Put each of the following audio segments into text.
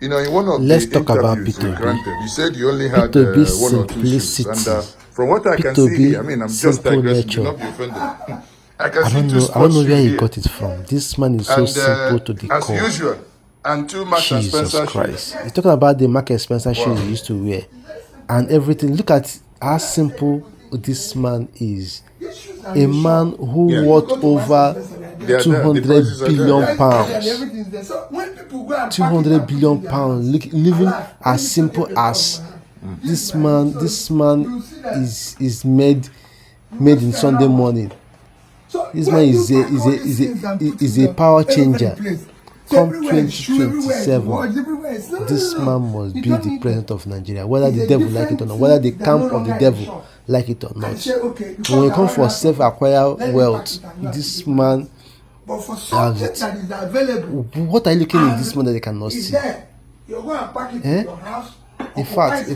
You know, in one of Let's the talk about interviews Peter you Obi. granted, you said you only had Peter Obi's one or two shoes. And simplicity. from what I can Peter see here, I Obi's mean, I'm just simple digressing, do nature. not be offended. I can I see don't two know. I don't sports know where shoes he here. got it from. This man is so And simple to the as core. usual, and two Marks and Jesus Spencer Christ. shoes. He's talking about the Mark and Spencer shoes Wow. he used to wear. And everything. Look at how simple this man is. A man who Yeah. worth over They are there. The 200 prices are there. billion pounds. 200 billion pounds. Living as simple as this man. This man is made in Sunday morning. This man is a power changer. Come 2027, this man must be the president of Nigeria, whether the devil like it or not, whether the camp of the devil like it or not. When it comes for self-acquired wealth, this man has it. What are you looking in this man that they cannot see? In fact,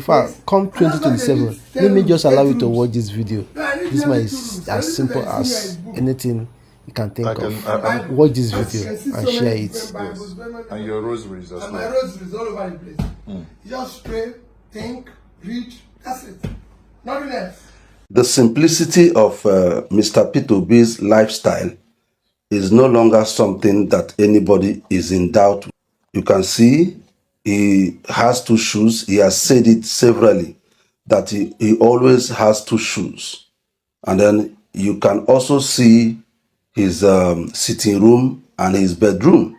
come 2027, let me just allow you to watch this video. This man is as simple as anything you can think of. Watch this video and share it. Yes. And your rosaries as well. And my rosaries all over the place. You just pray, think, read, that's it. Nothing else. The simplicity of Mr. Peter Obi's lifestyle is no longer something that anybody is in doubt. You can see he has two shoes. He has said it severally that he always has two shoes. And then you can also see his sitting room and his bedroom.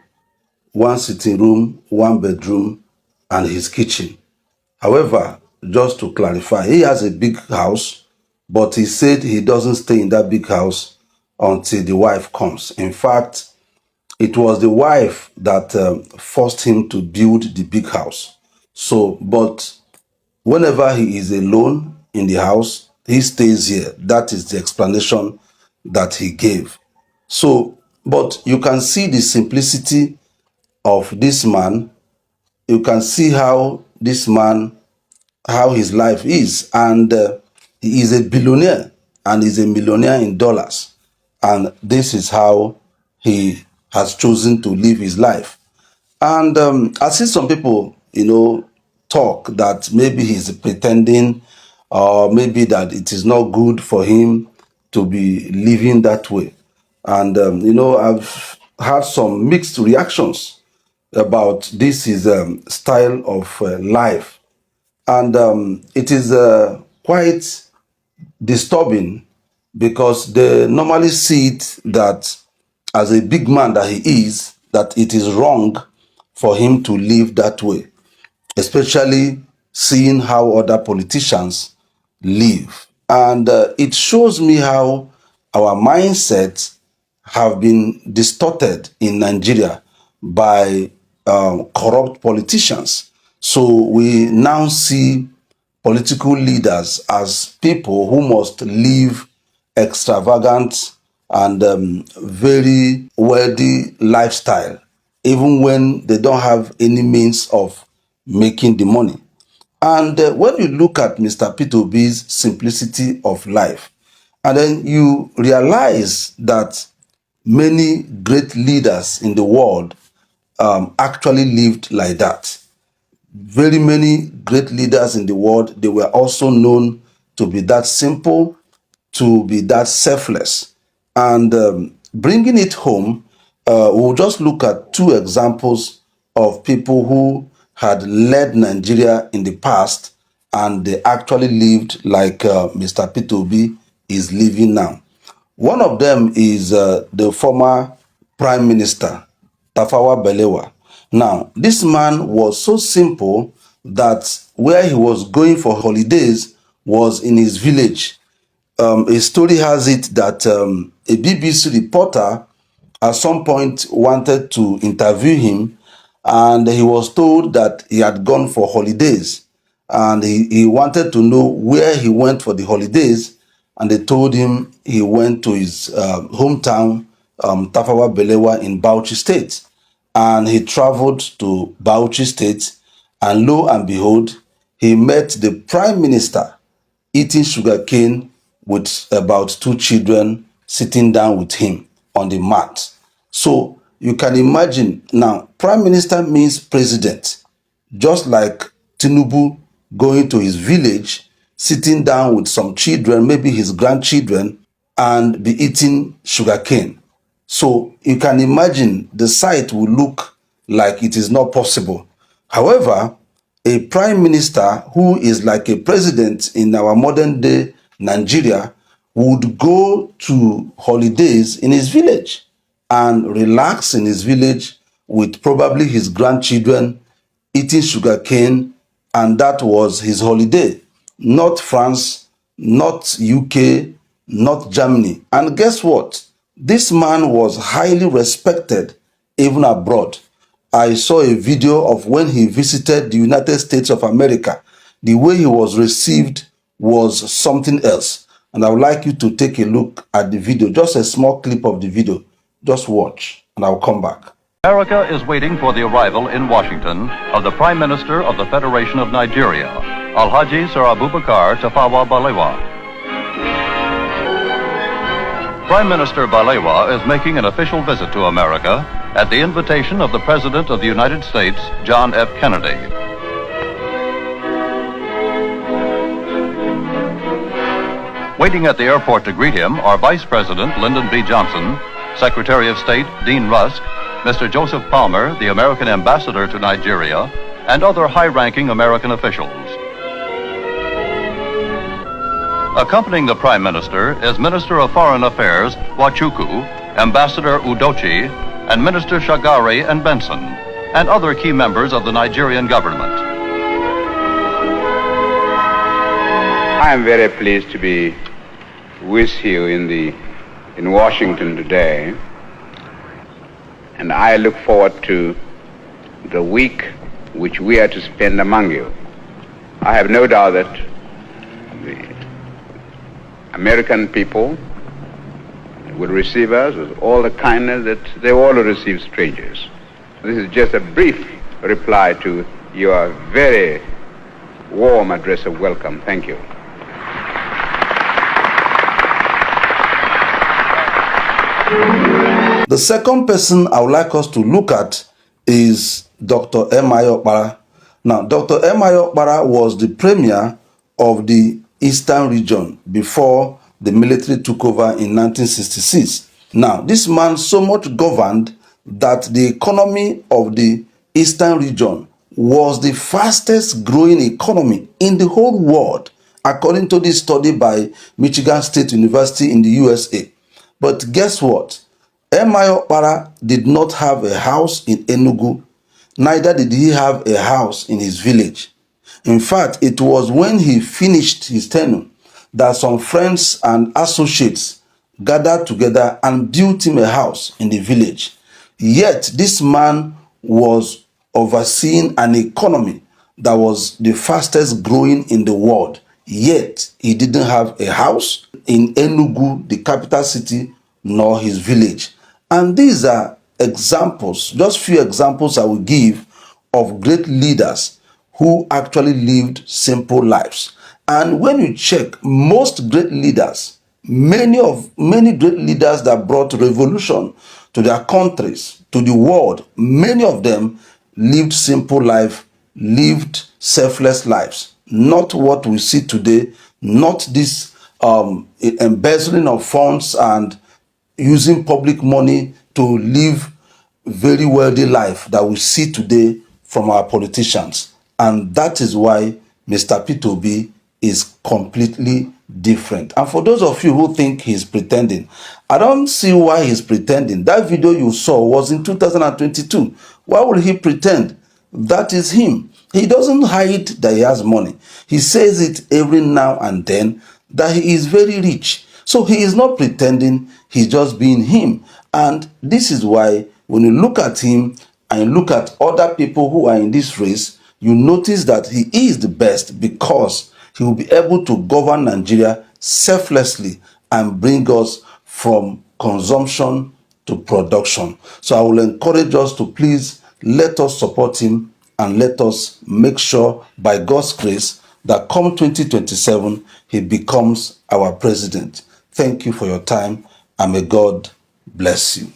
One sitting room, one bedroom, and his kitchen. However, just to clarify, he has a big house, but he said he doesn't stay in that big house until the wife comes. In fact, it was the wife that forced him to build the big house. So, but whenever he is alone in the house, he stays here. That is the explanation that he gave. So, but you can see the simplicity of this man. You can see how this man, how his life is. And he is a billionaire and is a millionaire in dollars. And this is how he has chosen to live his life. And I see some people, talk that maybe he's pretending, or maybe that it is not good for him to be living that way. And, I've had some mixed reactions about this his style of life. And it is quite disturbing because they normally see it that as a big man that he is, that it is wrong for him to live that way, especially seeing how other politicians live. And it shows me how our mindsets have been distorted in Nigeria by corrupt politicians. So we now see political leaders as people who must live extravagant and very wealthy lifestyle, even when they don't have any means of making the money. And when you look at Mr. Peter Obi's simplicity of life, and then you realize that many great leaders in the world actually lived like that. Very many great leaders in the world, they were also known to be that simple, to be that selfless. And bringing it home, we'll just look at two examples of people who had led Nigeria in the past and they actually lived like Mr. Peter Obi is living now. One of them is the former Prime Minister, Tafawa Balewa. Now, this man was so simple that where he was going for holidays was in his village. A story has it that a BBC reporter at some point wanted to interview him, and he was told that he had gone for holidays, and he wanted to know where he went for the holidays, and they told him he went to his hometown, Tafawa Balewa in Bauchi State, and he traveled to Bauchi State, and lo and behold, he met the Prime Minister eating sugarcane with about two children sitting down with him on the mat. So you can imagine now, Prime Minister means president. just like Tinubu going to his village, sitting down with some children, maybe his grandchildren, and be eating sugarcane. So you can imagine the sight will look like it is not possible. However, a prime minister who is like a president in our modern day Nigeria would go to holidays in his village and relax in his village with probably his grandchildren, eating sugarcane, and that was his holiday. Not France, not UK, not Germany. And guess what? This man was highly respected even abroad. I saw a video of when he visited the United States of America. The way he was received was something else. And I would like you to take a look at the video, just a small clip of the video. Just watch, and I'll come back. America is waiting for the arrival in Washington of the Prime Minister of the Federation of Nigeria, Alhaji Sir Abubakar Tafawa Balewa. Prime Minister Balewa is making an official visit to America at the invitation of the President of the United States, John F. Kennedy. Waiting at the airport to greet him are Vice President Lyndon B. Johnson, Secretary of State Dean Rusk, Mr. Joseph Palmer, the American ambassador to Nigeria, and other high-ranking American officials. Accompanying the Prime Minister is Minister of Foreign Affairs Wachuku, Ambassador Udochi, and Minister Shagari and Benson, and other key members of the Nigerian government. I am very pleased to be with you in Washington today, and I look forward to the week which we are to spend among you. I have no doubt that the American people will receive us with all the kindness that they all receive strangers. This is just a brief reply to your very warm address of welcome. Thank you. The second person I would like us to look at is Dr. M.I. Okpara. Now, Dr. M.I. Okpara was the premier of the Eastern region before the military took over in 1966. Now, this man so much governed that the economy of the Eastern region was the fastest growing economy in the whole world, according to this study by Michigan State University in the USA. But guess what? M.I. Okpara did not have a house in Enugu, neither did he have a house in his village. In fact, it was when he finished his tenure that some friends and associates gathered together and built him a house in the village. Yet, this man was overseeing an economy that was the fastest growing in the world. Yet, he didn't have a house in Enugu, the capital city, nor his village. And these are examples, just few examples I will give of great leaders who actually lived simple lives. And when you check most great leaders, many great leaders that brought revolution to their countries, to the world, many of them lived simple life, lived selfless lives. Not what we see today, not this embezzling of funds and using public money to live very wealthy life that we see today from our politicians. And that is why Mr. Peter Obi is completely different. And for those of you who think he's pretending, I don't see why he's pretending. That video you saw was in 2022. Why would he pretend? That is him. He doesn't hide that he has money. He says it every now and then that he is very rich. So he is not pretending, he's just being him. And this is why when you look at him and you look at other people who are in this race, you notice that he is the best because he will be able to govern Nigeria selflessly and bring us from consumption to production. So I will encourage us to please let us support him and let us make sure by God's grace that come 2027, he becomes our president. Thank you for your time and may God bless you.